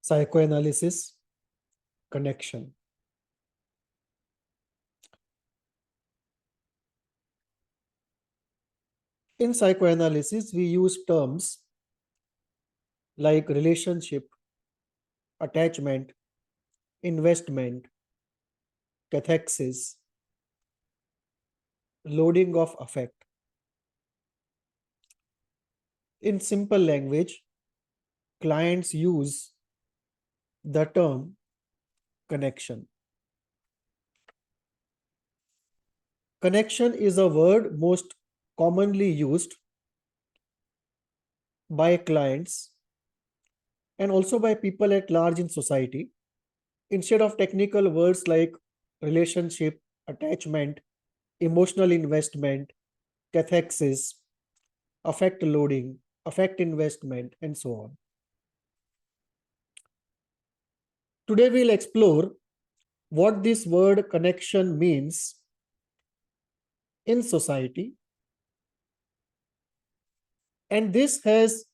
Psychoanalysis, connection. In psychoanalysis, we use terms like relationship, attachment, investment, cathexis, loading of affect. In simple language, clients use the term connection. Connection is a word most commonly used by clients and also by people at large in society. Instead of technical words like relationship, attachment, emotional investment, cathexis, affect loading, affect investment, and so on. Today we'll explore what this word connection means in society, and this has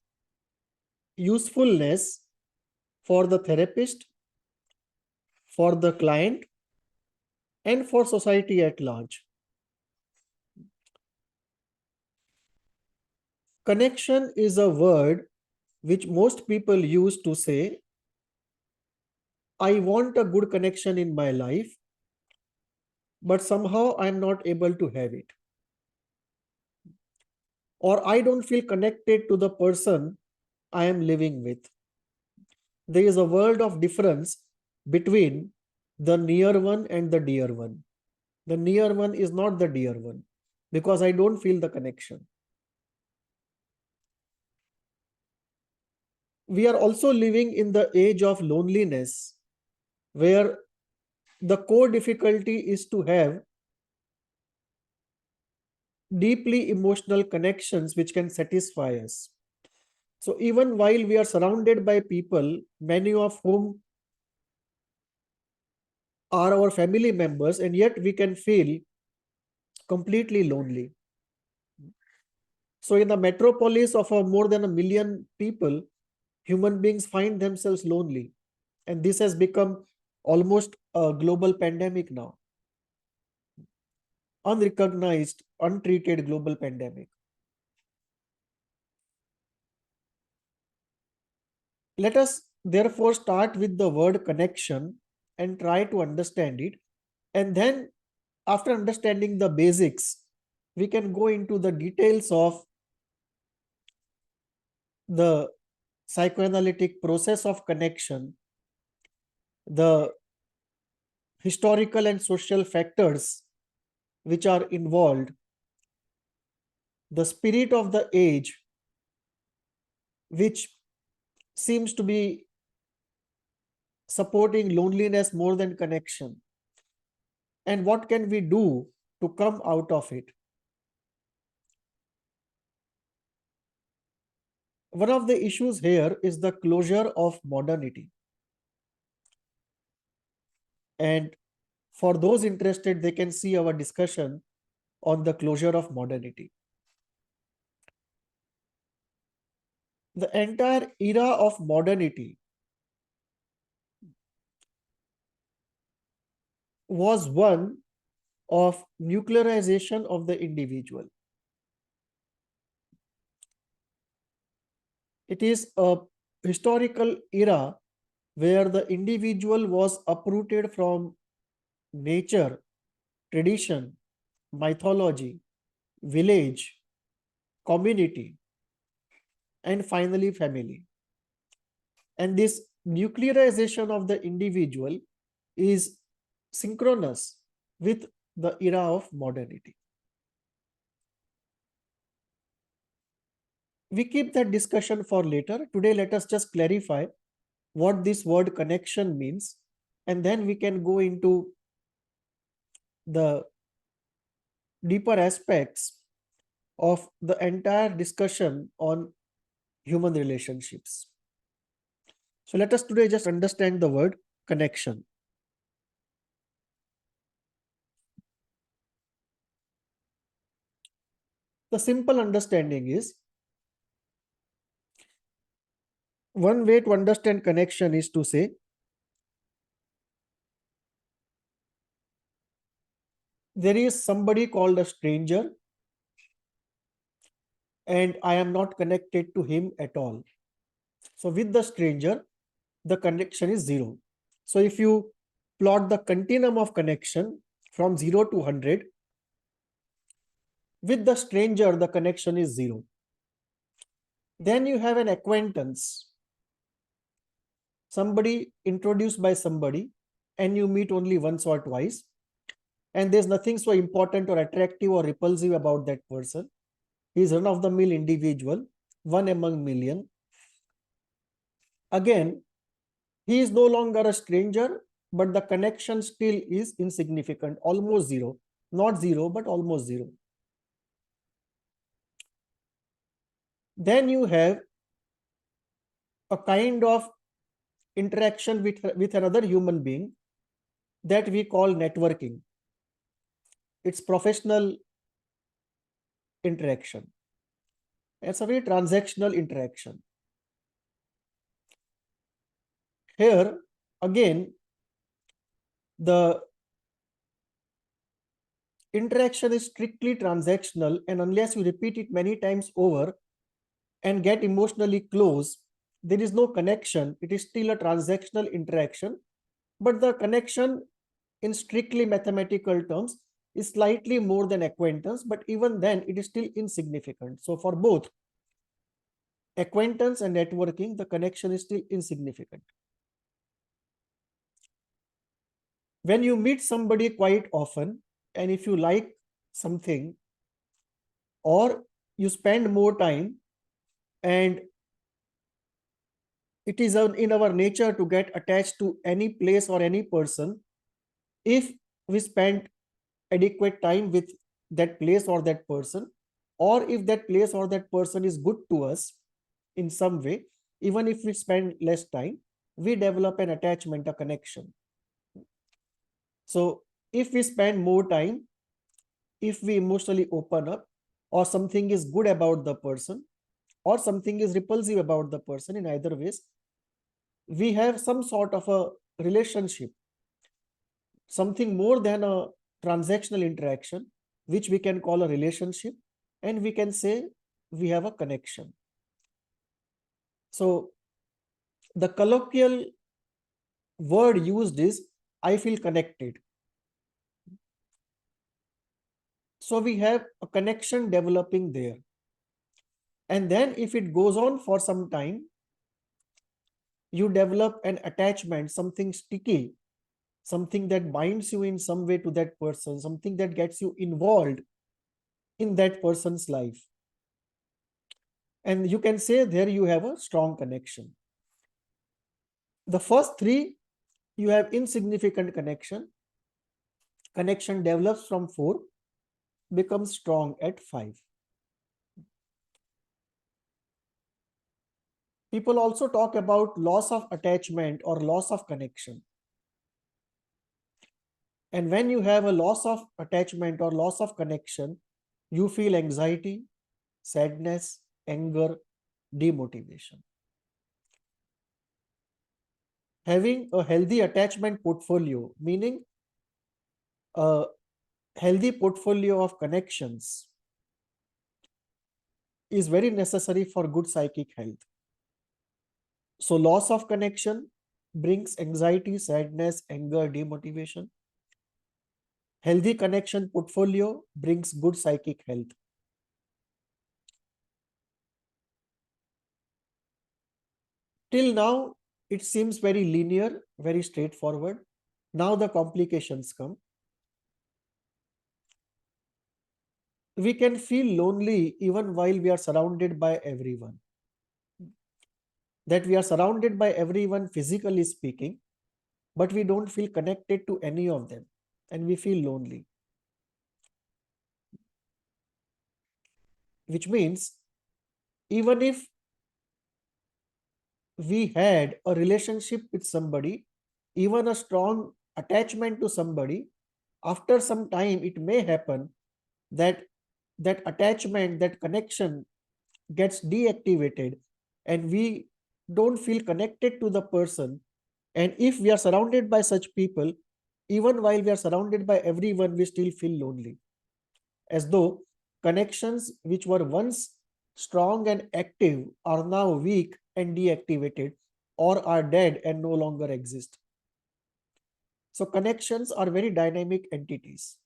usefulness for the therapist, for the client, and for society at large. Connection is a word which most people use to say, I want a good connection in my life, but somehow I'm not able to have it. Or I don't feel connected to the person I am living with. There is a world of difference between the near one and the dear one. The near one is not the dear one because I don't feel the connection. We are also living in the age of loneliness, where the core difficulty is to have deeply emotional connections which can satisfy us. So even while we are surrounded by people, many of whom are our family members, and yet we can feel completely lonely. So in the metropolis of more than 1 million people, human beings find themselves lonely. And this has become almost a global pandemic now. Unrecognized, untreated global pandemic. Let us therefore start with the word connection and try to understand it. And then after understanding the basics, we can go into the details of the psychoanalytic process of connection, the historical and social factors which are involved, the spirit of the age, which seems to be supporting loneliness more than connection, and what can we do to come out of it. One of the issues here is the closure of modernity. And for those interested, they can see our discussion on the closure of modernity. The entire era of modernity was one of nuclearization of the individual. It is a historical era where the individual was uprooted from nature, tradition, mythology, village, community, and finally family. And this nuclearization of the individual is synchronous with the era of modernity. We keep that discussion for later. Today, let us just clarify what this word connection means, and then we can go into the deeper aspects of the entire discussion on human relationships. So let us today just understand the word connection. The simple understanding is One way to understand connection is to say, there is somebody called a stranger and I am not connected to him at all. So with the stranger, the connection is zero. So if you plot the continuum of connection from 0 to 100, with the stranger, the connection is zero. Then you have an acquaintance, somebody introduced by somebody, and you meet only once or twice. And there's nothing so important or attractive or repulsive about that person. He's run of the mill individual, one among million. Again, he is no longer a stranger, but the connection still is insignificant, almost zero. Not zero, but almost zero. Then you have a kind of interaction with another human being that we call networking. It's professional interaction. It's a very transactional interaction. Here, again, the interaction is strictly transactional, and unless you repeat it many times over and get emotionally close, there is no connection. It is still a transactional interaction, but the connection in strictly mathematical terms is slightly more than acquaintance, but even then it is still insignificant. So for both acquaintance and networking, the connection is still insignificant. When you meet somebody quite often, and if you like something or you spend more time, and it is in our nature to get attached to any place or any person, if we spend adequate time with that place or that person, or if that place or that person is good to us in some way, even if we spend less time, we develop an attachment, a connection. So if we spend more time, if we emotionally open up, or something is good about the person, or something is repulsive about the person, in either ways, we have some sort of a relationship, something more than a transactional interaction, which we can call a relationship, and we can say we have a connection. So the colloquial word used is, I feel connected. So we have a connection developing there. And then if it goes on for some time, you develop an attachment, something sticky, something that binds you in some way to that person, something that gets you involved in that person's life. And you can say there you have a strong connection. The first three, you have insignificant connection. Connection develops from 4, becomes strong at 5. People also talk about loss of attachment or loss of connection. And when you have a loss of attachment or loss of connection, you feel anxiety, sadness, anger, demotivation. Having a healthy attachment portfolio, meaning a healthy portfolio of connections, is very necessary for good psychic health. So loss of connection brings anxiety, sadness, anger, demotivation. Healthy connection portfolio brings good psychic health. Till now, it seems very linear, very straightforward. Now the complications come. We can feel lonely even while we are surrounded by everyone. That we are surrounded by everyone physically speaking, but we don't feel connected to any of them, and we feel lonely. Which means even if we had a relationship with somebody, even a strong attachment to somebody, after some time it may happen that that attachment, that connection gets deactivated, and we don't feel connected to the person. And if we are surrounded by such people, even while we are surrounded by everyone, we still feel lonely, as though connections which were once strong and active are now weak and deactivated, or are dead and no longer exist. So connections are very dynamic entities.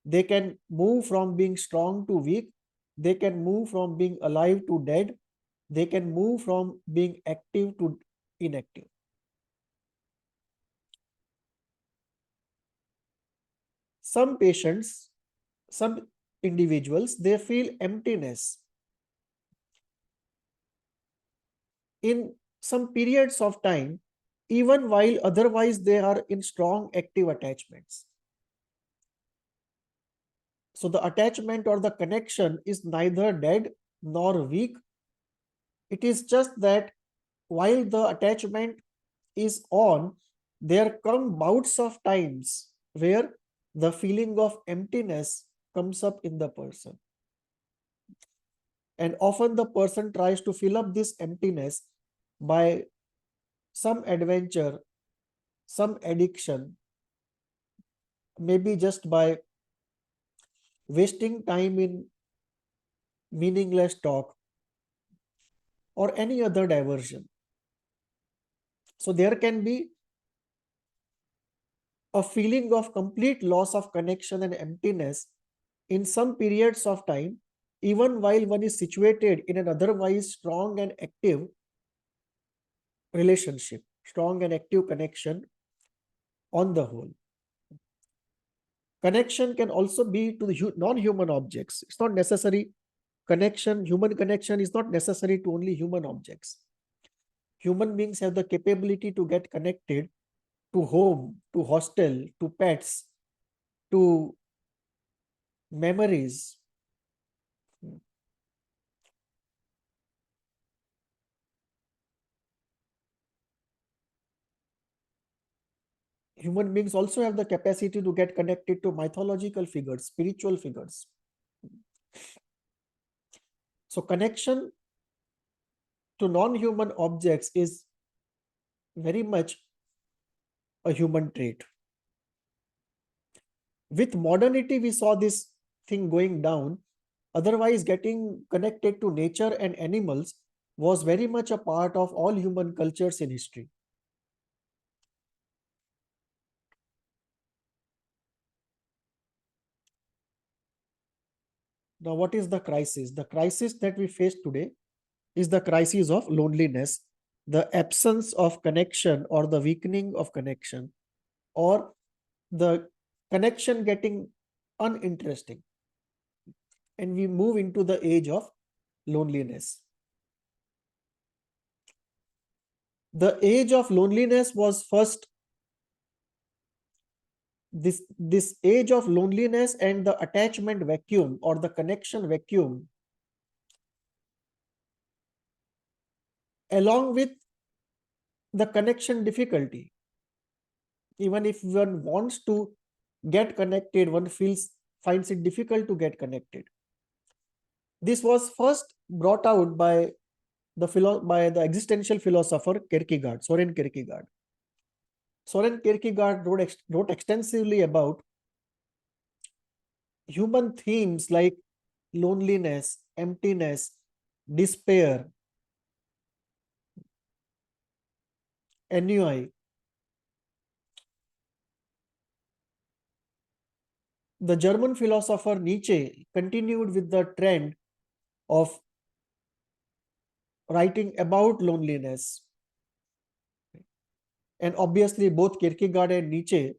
They can move from being strong to weak. They can move from being alive to dead. They can move from being active to inactive. Some patients, some individuals, they feel emptiness in some periods of time, even while otherwise they are in strong active attachments. So the attachment or the connection is neither dead nor weak. It is just that while the attachment is on, there come bouts of times where the feeling of emptiness comes up in the person. And often the person tries to fill up this emptiness by some adventure, some addiction, maybe just by wasting time in meaningless talk or any other diversion. So there can be a feeling of complete loss of connection and emptiness in some periods of time, even while one is situated in an otherwise strong and active relationship, strong and active connection on the whole. Connection can also be to the non-human objects. It's not necessary. Human connection is not necessary to only human objects. Human beings have the capability to get connected to home, to hostel, to pets, to memories. Human beings also have the capacity to get connected to mythological figures, spiritual figures. So connection to non-human objects is very much a human trait. With modernity, we saw this thing going down. Otherwise, getting connected to nature and animals was very much a part of all human cultures in history. Now, what is the crisis? The crisis that we face today is the crisis of loneliness, the absence of connection or the weakening of connection, or the connection getting uninteresting. And we move into the age of loneliness. The age of loneliness was first this age of loneliness and the attachment vacuum or the connection vacuum, along with the connection difficulty. Even if one wants to get connected, one finds it difficult to get connected. This was first brought out by the existential philosopher Kierkegaard, Soren Kierkegaard. Soren Kierkegaard wrote extensively about human themes like loneliness, emptiness, despair, ennui. The German philosopher Nietzsche continued with the trend of writing about loneliness. And obviously, both Kierkegaard and Nietzsche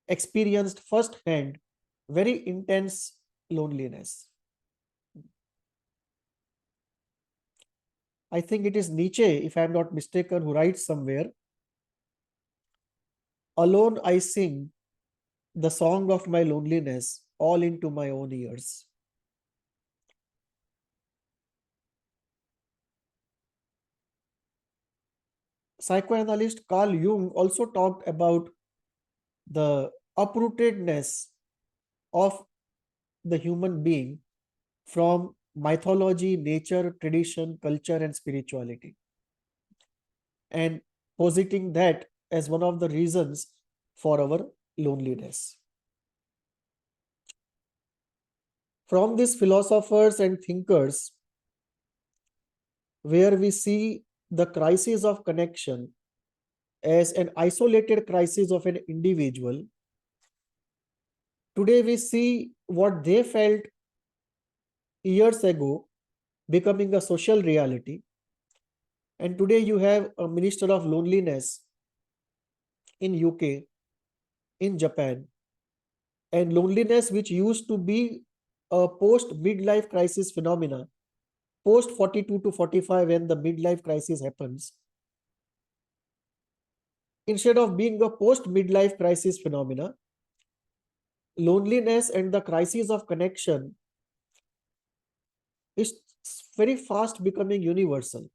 experienced firsthand very intense loneliness. I think it is Nietzsche, if I am not mistaken, who writes somewhere, "Alone I sing the song of my loneliness, all into my own ears." Psychoanalyst Carl Jung also talked about the uprootedness of the human being from mythology, nature, tradition, culture, and spirituality. and positing that as one of the reasons for our loneliness. From these philosophers and thinkers, where we see the crisis of connection as an isolated crisis of an individual, today we see what they felt years ago becoming a social reality. And today you have a minister of loneliness in UK, in Japan, and loneliness, which used to be a post midlife crisis phenomena, post 42 to 45, when the midlife crisis happens, instead of being a post midlife crisis phenomena, loneliness and the crisis of connection is very fast becoming universal.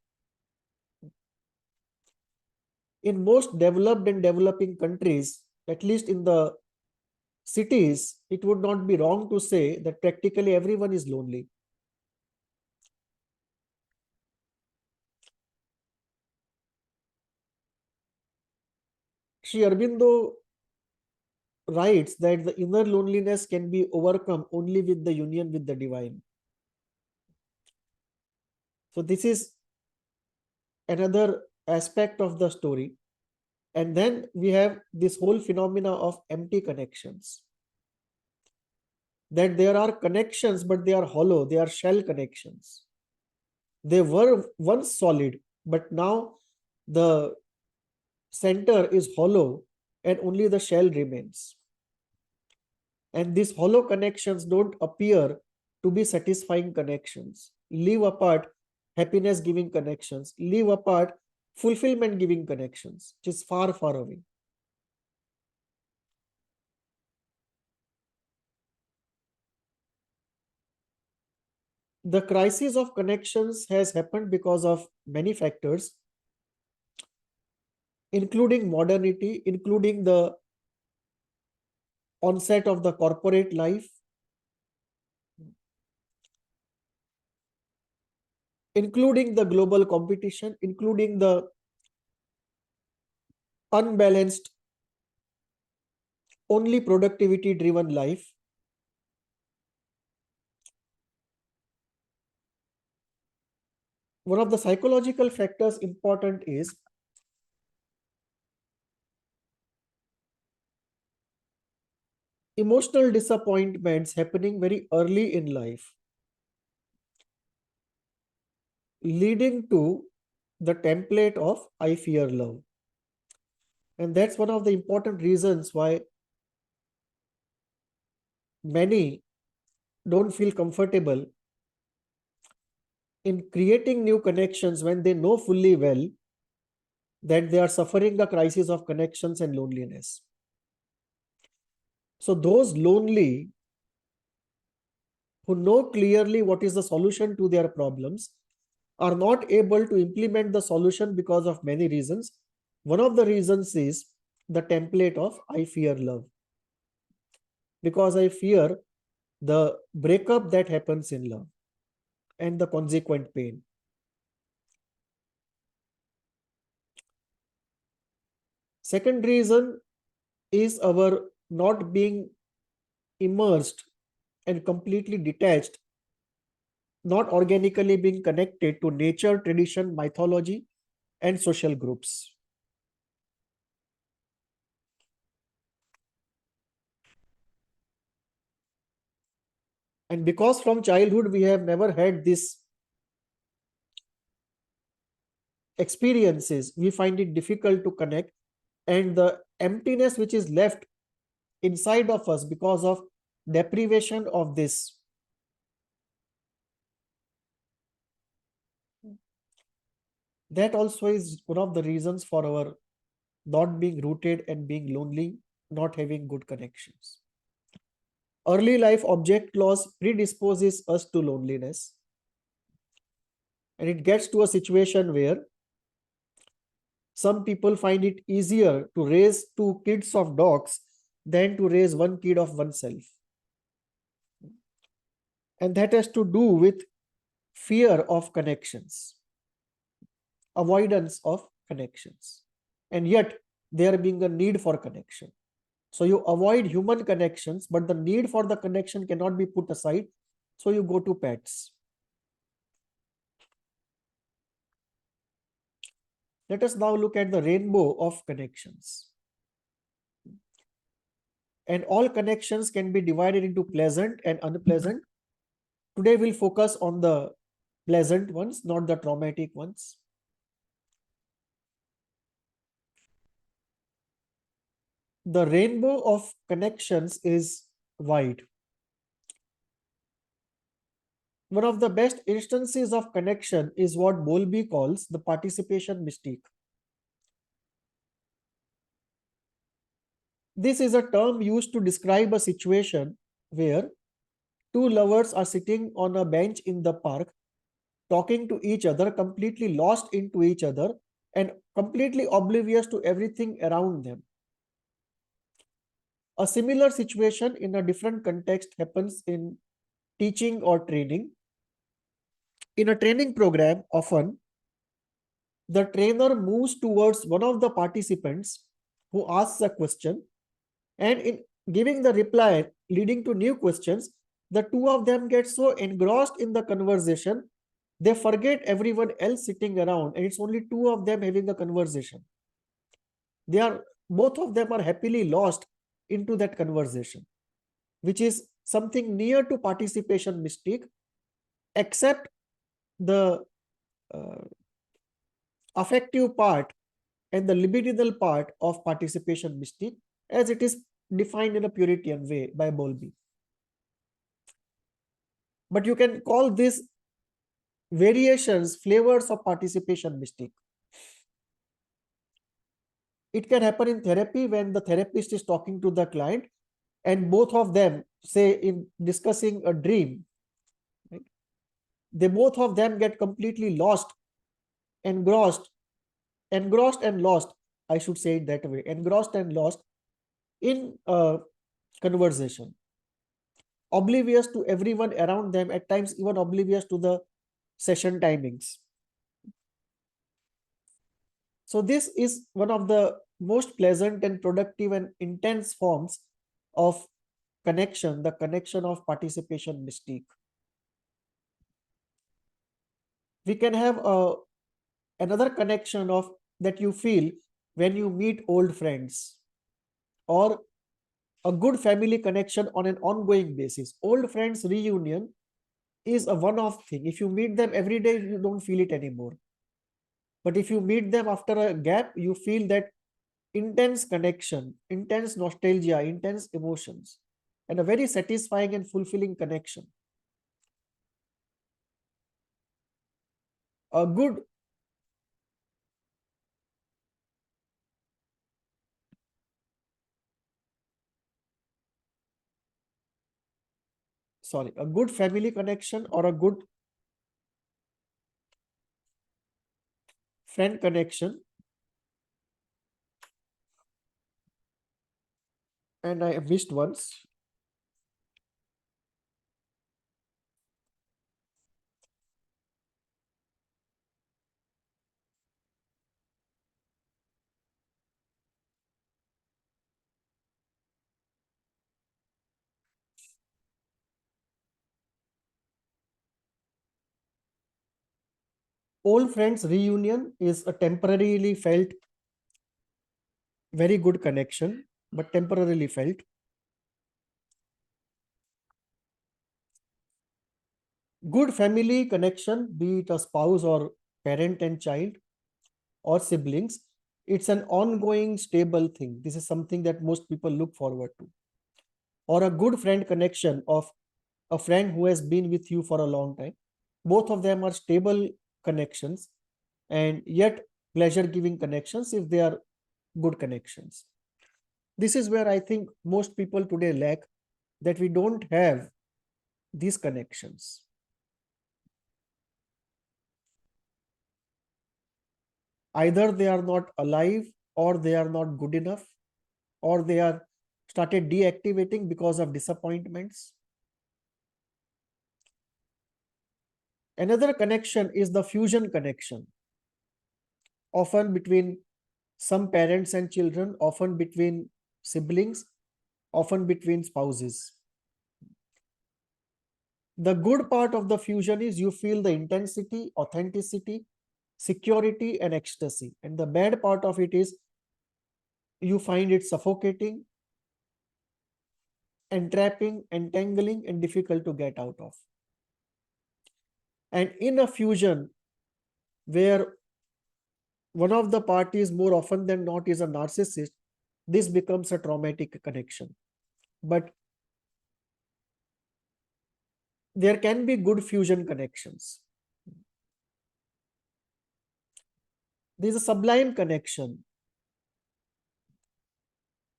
In most developed and developing countries, at least in the cities, it would not be wrong to say that practically everyone is lonely. Sri Aurobindo writes that the inner loneliness can be overcome only with the union with the divine. So this is another aspect of the story. And then we have this whole phenomena of empty connections. That there are connections, but they are hollow, they are shell connections. They were once solid, but now the center is hollow and only the shell remains. And these hollow connections don't appear to be satisfying connections. Leave apart happiness giving connections, leave apart fulfillment giving connections, which is far, far away. The crisis of connections has happened because of many factors, including modernity, including the onset of the corporate life, including the global competition, including the unbalanced, only productivity driven life. One of the psychological factors important is emotional disappointments happening very early in life, leading to the template of I fear love. And that's one of the important reasons why many don't feel comfortable in creating new connections when they know fully well that they are suffering the crisis of connections and loneliness. So those lonely who know clearly what is the solution to their problems are not able to implement the solution because of many reasons. One of the reasons is the template of I fear love. Because I fear the breakup that happens in love and the consequent pain. Second reason is our not being immersed and completely detached, not organically being connected to nature, tradition, mythology, and social groups. And because from childhood we have never had these experiences, we find it difficult to connect. And the emptiness which is left inside of us because of deprivation of this, that also is one of the reasons for our not being rooted and being lonely, not having good connections. Early life object clause predisposes us to loneliness. And it gets to a situation where some people find it easier to raise two kids of dogs than to raise one kid of oneself. And that has to do with fear of connections, avoidance of connections, and yet there being a need for connection. So you avoid human connections, but the need for the connection cannot be put aside. So you go to pets. Let us now look at the rainbow of connections. And all connections can be divided into pleasant and unpleasant. Today we'll focus on the pleasant ones, not the traumatic ones. The rainbow of connections is wide. One of the best instances of connection is what Bowlby calls the participation mystique. This is a term used to describe a situation where two lovers are sitting on a bench in the park, talking to each other, completely lost into each other and completely oblivious to everything around them. A similar situation in a different context happens in teaching or training. In a training program, often the trainer moves towards one of the participants who asks a question, and in giving the reply leading to new questions, the two of them get so engrossed in the conversation, they forget everyone else sitting around, and it's only two of them having a conversation. Both of them are happily lost into that conversation, which is something near to participation mystique, except the uh, affective part and the libidinal part of participation mystique, as it is defined in a Puritian way by Bowlby. But you can call this variations, flavors of participation mystique. It can happen in therapy when the therapist is talking to the client and both of them, say in discussing a dream, right? They both of them get completely lost, engrossed and lost, I should say it that way, engrossed and lost in a conversation, oblivious to everyone around them, at times even oblivious to the session timings. So this is one of the most pleasant and productive and intense forms of connection, the connection of participation mystique. We can have another connection of that you feel when you meet old friends, or a good family connection on an ongoing basis. Old friends reunion is a one-off thing. If you meet them every day, you don't feel it anymore. But if you meet them after a gap, you feel that intense connection, intense nostalgia, intense emotions, and a very satisfying and fulfilling connection. A good a good family connection or a good friend connection, and I missed once. Old friends reunion is a temporarily felt very good connection, but temporarily felt. Good family connection, be it a spouse or parent and child or siblings, it's an ongoing stable thing. This is something that most people look forward to. Or a good friend connection of a friend who has been with you for a long time. Both of them are stable connections and yet pleasure giving connections if they are good connections. This is where I think most people today lack, that we don't have these connections. Either they are not alive, or they are not good enough, or they are started deactivating because of disappointments. Another connection is the fusion connection. often between some parents and children, often between siblings, often between spouses. The good part of the fusion is you feel the intensity, authenticity, security, and ecstasy. And the bad part of it is you find it suffocating, entrapping, entangling, and difficult to get out of. And in a fusion where one of the parties more often than not is a narcissist, this becomes a traumatic connection. But there can be good fusion connections. There is a sublime connection.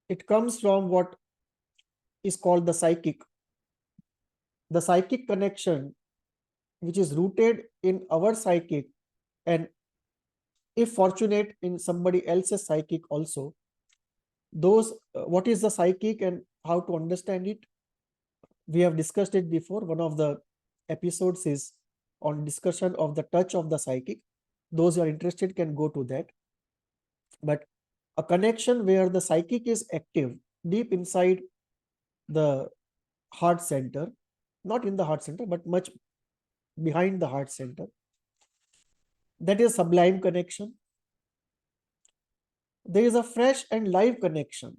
It comes from what is called the psychic. The psychic connection, which is rooted in our psychic, and if fortunate in somebody else's psychic also. Those, what is the psychic and how to understand it? We have discussed it before. One of the episodes is on discussion of the touch of the psychic. Those who are interested can go to that. But a connection where the psychic is active deep inside the heart center, not in the heart center, but much behind the heart center. That is sublime connection. There is a fresh and live connection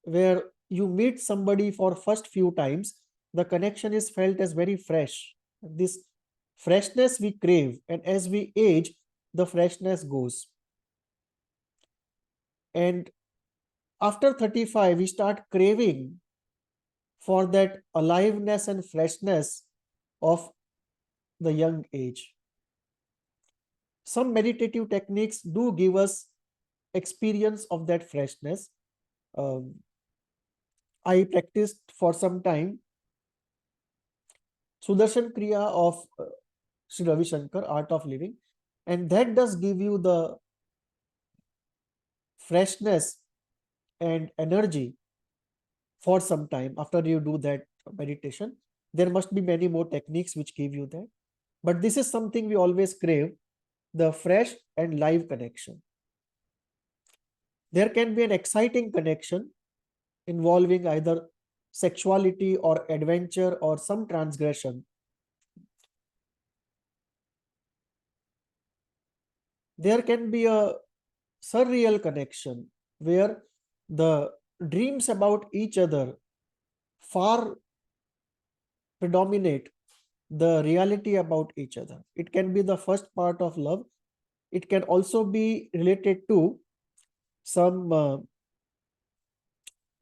where you meet somebody for first few times, the connection is felt as very fresh. This freshness we crave, and as we age, the freshness goes. And after 35, we start craving for that aliveness and freshness of the young age. Some meditative techniques do give us experience of that freshness. I practiced for some time Sudarshan Kriya of Sri Ravi Shankar, Art of Living, and that does give you the freshness and energy for some time after you do that meditation. There must be many more techniques which give you that, but this is something we always crave, the fresh and live connection. There can be an exciting connection involving either sexuality or adventure or some transgression. There can be a surreal connection where the dreams about each other far predominate the reality about each other. It can be the first part of love. It can also be related to some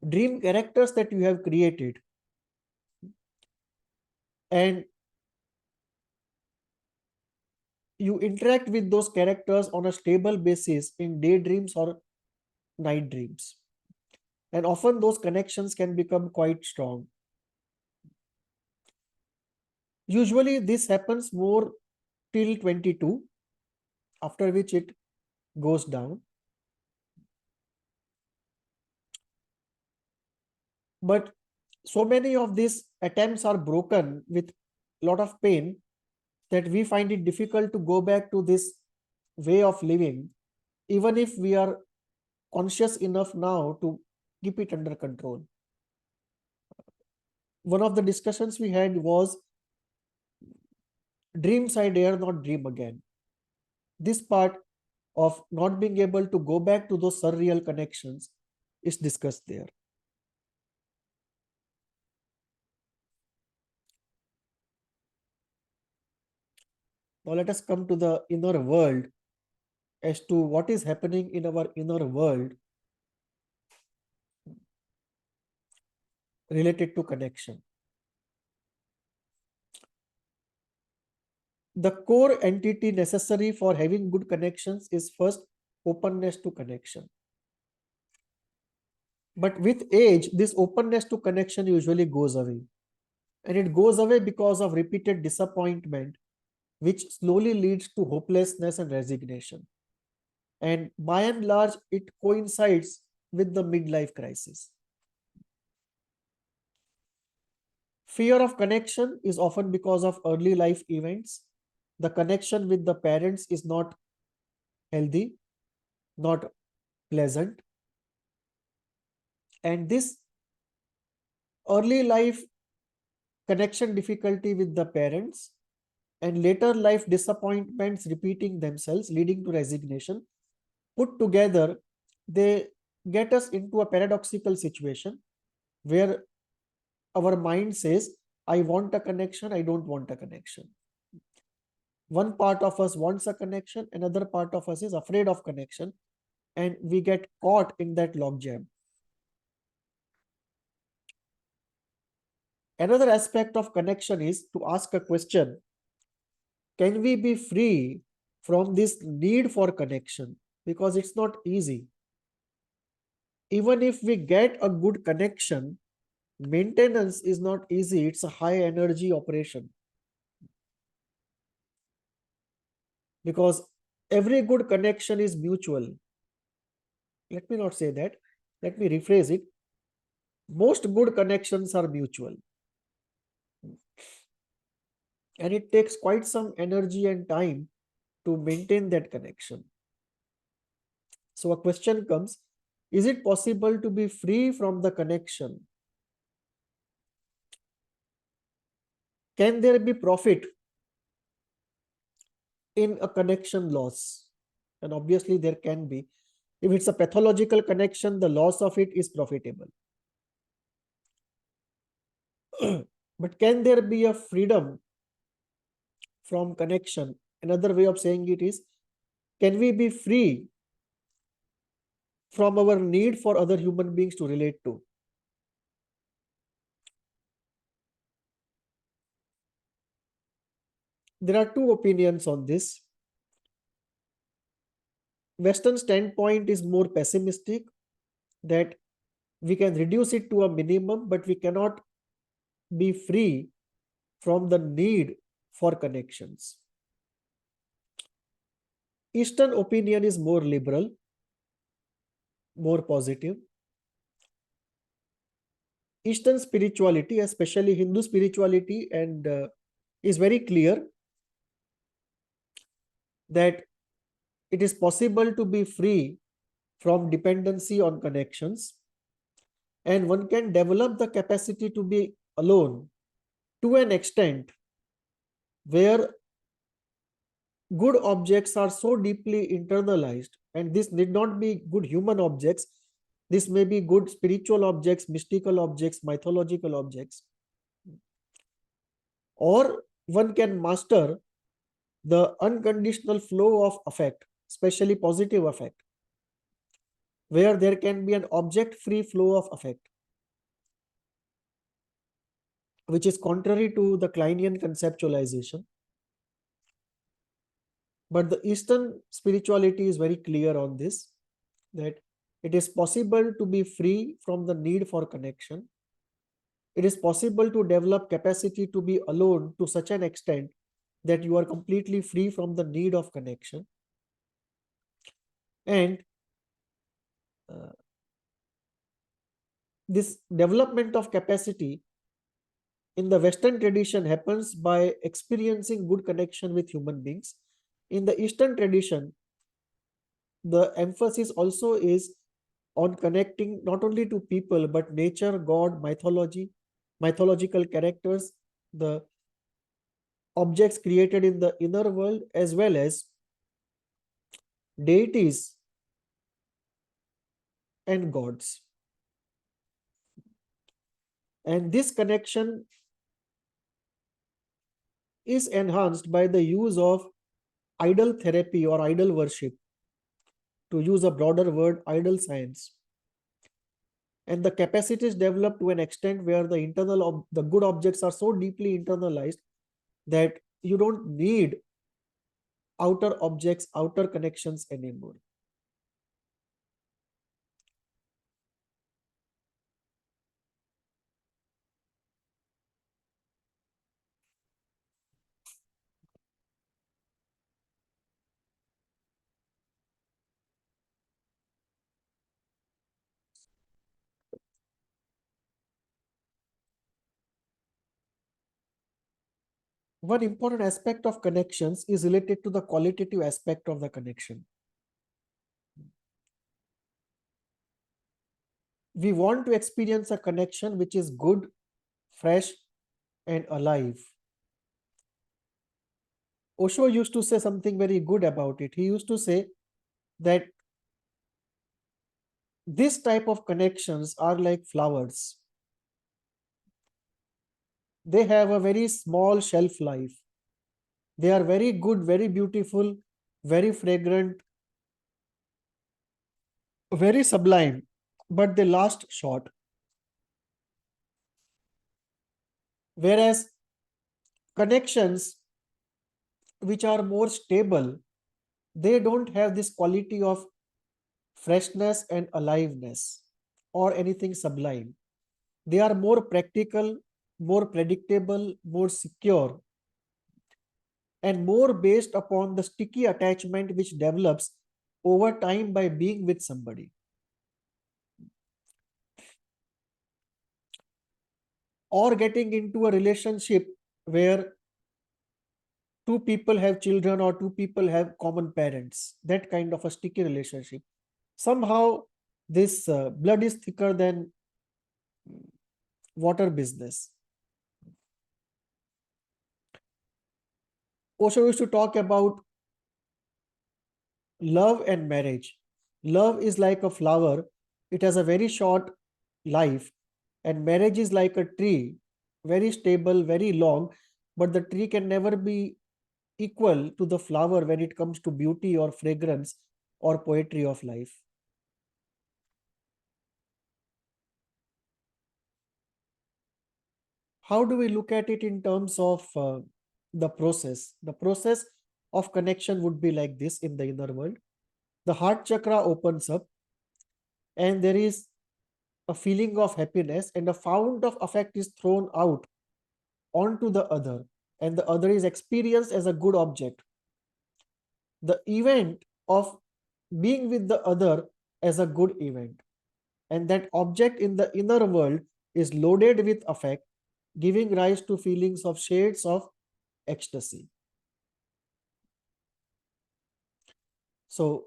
dream characters that you have created, and you interact with those characters on a stable basis in daydreams or night dreams. And often those connections can become quite strong. Usually this happens more till 22, after which it goes down. But so many of these attempts are broken with a lot of pain that we find it difficult to go back to this way of living, even if we are conscious enough now to keep it under control. One of the discussions we had was dreams I dare not dream again. This part of not being able to go back to those surreal connections is discussed there. Now let us come to the inner world as to what is happening in our inner world related to connection. The core entity necessary for having good connections is first openness to connection. But with age, this openness to connection usually goes away. And it goes away because of repeated disappointment, which slowly leads to hopelessness and resignation. And by and large, it coincides with the midlife crisis. Fear of connection is often because of early life events. the connection with the parents is not healthy, not pleasant. And this early life connection difficulty with the parents and later life disappointments repeating themselves, leading to resignation, put together, they get us into a paradoxical situation where our mind says, I want a connection, I don't want a connection. One part of us wants a connection, another part of us is afraid of connection, and we get caught in that logjam. Another aspect of connection is to ask a question: can we be free from this need for connection? Because it's not easy. Even if we get a good connection, maintenance is not easy. It's a high energy operation. Because every good connection is mutual. Let me not say that. Let me rephrase it. Most good connections are mutual. And it takes quite some energy and time to maintain that connection. So a question comes, is it possible to be free from the connection? Can there be profit in a connection loss? And obviously there can be. If it's a pathological connection, the loss of it is profitable. But can there be a freedom from connection? Another way of saying it is, can we be free from our need for other human beings to relate to? There are two opinions on this. Western standpoint is more pessimistic, that we can reduce it to a minimum, but we cannot be free from the need for connections. Eastern opinion is more liberal, more positive. Eastern spirituality, especially Hindu spirituality, and is very clear that it is possible to be free from dependency on connections, and one can develop the capacity to be alone to an extent where good objects are so deeply internalized, and this need not be good human objects, this may be good spiritual objects, mystical objects, mythological objects, or one can master the unconditional flow of affect, especially positive affect, where there can be an object free flow of affect, which is contrary to the Kleinian conceptualization. But the Eastern spirituality is very clear on this, that it is possible to be free from the need for connection. It is possible to develop capacity to be alone to such an extent that you are completely free from the need of connection. And uh, this development of capacity in the Western tradition happens by experiencing good connection with human beings. In the Eastern tradition, the emphasis also is on connecting not only to people, but nature, God, mythology, mythological characters, the objects created in the inner world, as well as deities and gods. And this connection is enhanced by the use of idol therapy or idol worship, to use a broader word, idol science. And the capacities develop to an extent where the good objects are so deeply internalized that you don't need outer objects, outer connections anymore. One important aspect of connections is related to the qualitative aspect of the connection. We want to experience a connection which is good, fresh, and alive. Osho used to say something very good about it. He used to say that this type of connections are like flowers. They have a very small shelf life. They are very good, very beautiful, very fragrant, very sublime, but they last short. Whereas connections which are more stable, they don't have this quality of freshness and aliveness or anything sublime. They are more practical, more predictable, more secure, and more based upon the sticky attachment which develops over time by being with somebody. Or getting into a relationship where two people have children or two people have common parents, that kind of a sticky relationship. Somehow, this blood is thicker than water business. Osho used to talk about love and marriage. Love is like a flower, it has a very short life, and marriage is like a tree, very stable, very long, but the tree can never be equal to the flower when it comes to beauty or fragrance or poetry of life. How do we look at it in terms of the process? The process of connection would be like this in the inner world. The heart chakra opens up, and there is a feeling of happiness, and a fount of affect is thrown out onto the other, and the other is experienced as a good object. The event of being with the other as a good event, and that object in the inner world is loaded with affect, giving rise to feelings of shades of ecstasy. So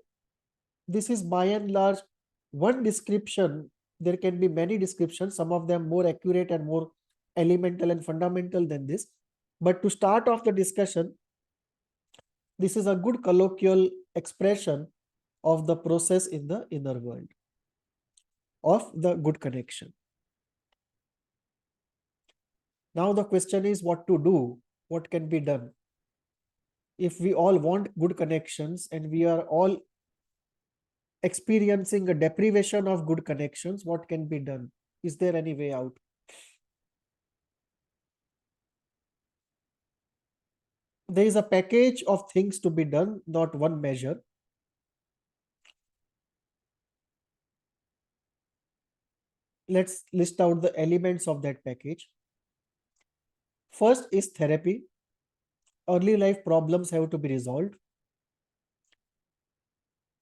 this is by and large one description. There can be many descriptions, some of them more accurate and more elemental and fundamental than this. But to start off the discussion, this is a good colloquial expression of the process in the inner world of the good connection. Now the question is what to do, what can be done. If we all want good connections and we are all experiencing a deprivation of good connections, what can be done? Is there any way out? There is a package of things to be done, not one measure. Let's list out the elements of that package. First is therapy. Early life problems have to be resolved,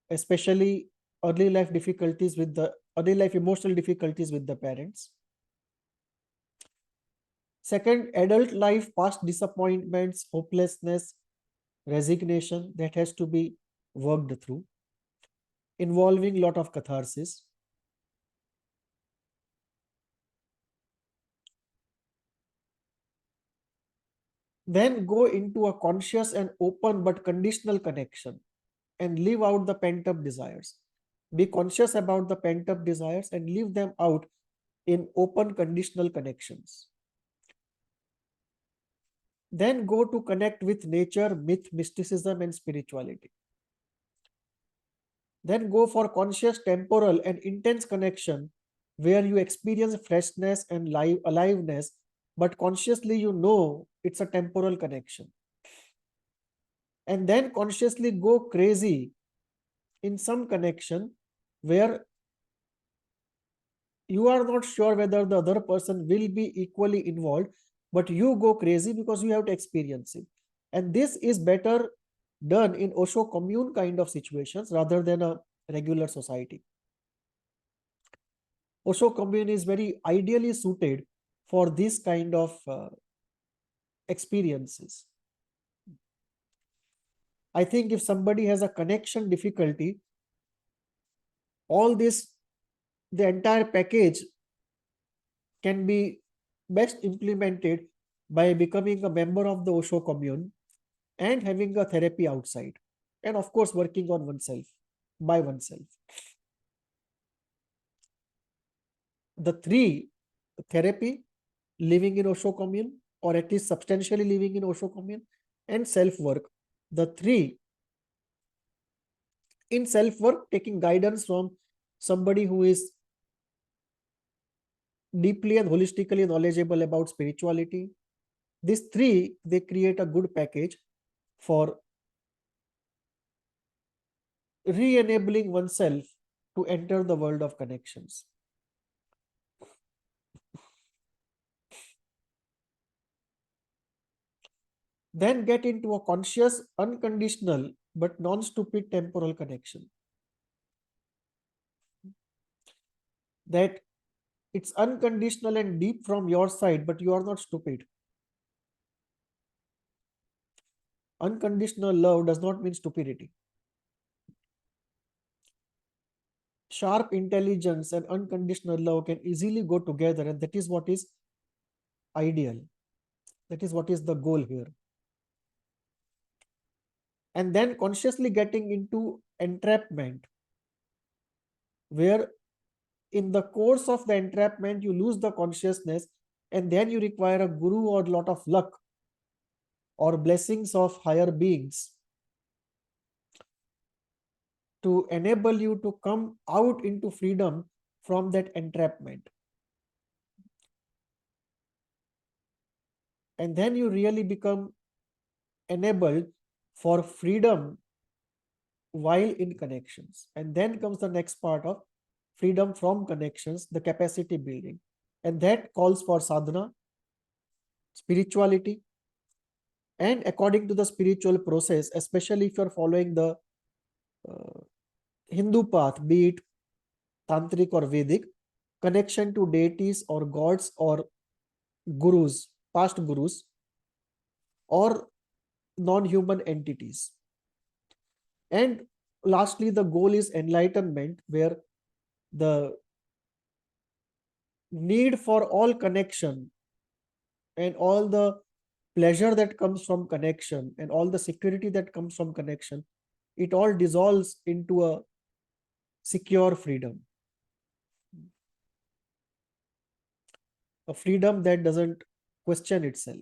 especially early life emotional difficulties with the parents. Second, adult life, past disappointments, hopelessness, resignation, that has to be worked through, involving a lot of catharsis. Then go into a conscious and open but conditional connection and leave out the pent-up desires. Be conscious about the pent-up desires and leave them out in open conditional connections. Then go to connect with nature, myth, mysticism, and spirituality. Then go for conscious, temporal, and intense connection where you experience freshness and aliveness, but consciously you know it's a temporal connection. And then consciously go crazy in some connection where you are not sure whether the other person will be equally involved, but you go crazy because you have to experience it. And this is better done in Osho commune kind of situations rather than a regular society. Osho commune is very ideally suited for this kind of experiences. I think if somebody has a connection difficulty, all this, the entire package can be best implemented by becoming a member of the OSHO commune and having a therapy outside. And of course, working on oneself, by oneself. The three, therapy, living in OSHO commune, or at least substantially living in OSHO commune, and self-work. The three, in self-work, taking guidance from somebody who is deeply and holistically knowledgeable about spirituality. These three, they create a good package for re-enabling oneself to enter the world of connections. Then get into a conscious, unconditional, but non-stupid temporal connection. That it's unconditional and deep from your side, but you are not stupid. Unconditional love does not mean stupidity. Sharp intelligence and unconditional love can easily go together, and that is what is ideal. That is what is the goal here. And then consciously getting into entrapment, where in the course of the entrapment, you lose the consciousness, and then you require a guru or a lot of luck or blessings of higher beings to enable you to come out into freedom from that entrapment. And then you really become enabled for freedom while in connections. And then comes the next part of freedom from connections, the capacity building. And that calls for sadhana, spirituality. And according to the spiritual process, especially if you're following the Hindu path, be it tantric or Vedic, connection to deities or gods or gurus, past gurus, or non-human entities. And lastly, the goal is enlightenment, where the need for all connection and all the pleasure that comes from connection and all the security that comes from connection, it all dissolves into a secure freedom. A freedom that doesn't question itself.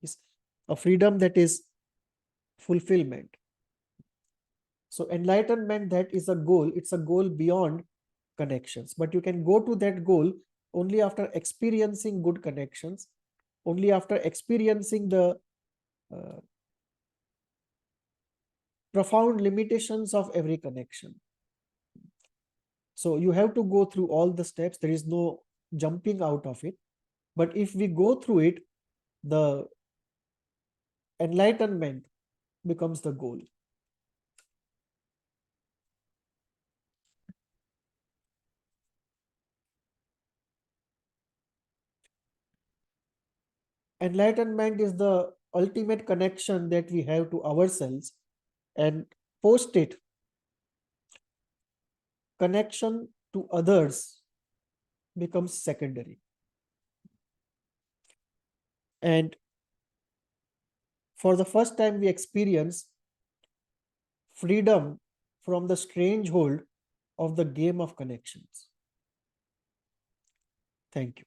It's a freedom that is fulfillment. So enlightenment, that is a goal. It's a goal beyond connections. But you can go to that goal only after experiencing good connections, only after experiencing the profound limitations of every connection. So you have to go through all the steps. There is no jumping out of it. But if we go through it, the enlightenment becomes the goal. Enlightenment is the ultimate connection that we have to ourselves, and post it, connection to others becomes secondary. And for the first time, we experience freedom from the strange hold of the game of connections. Thank you.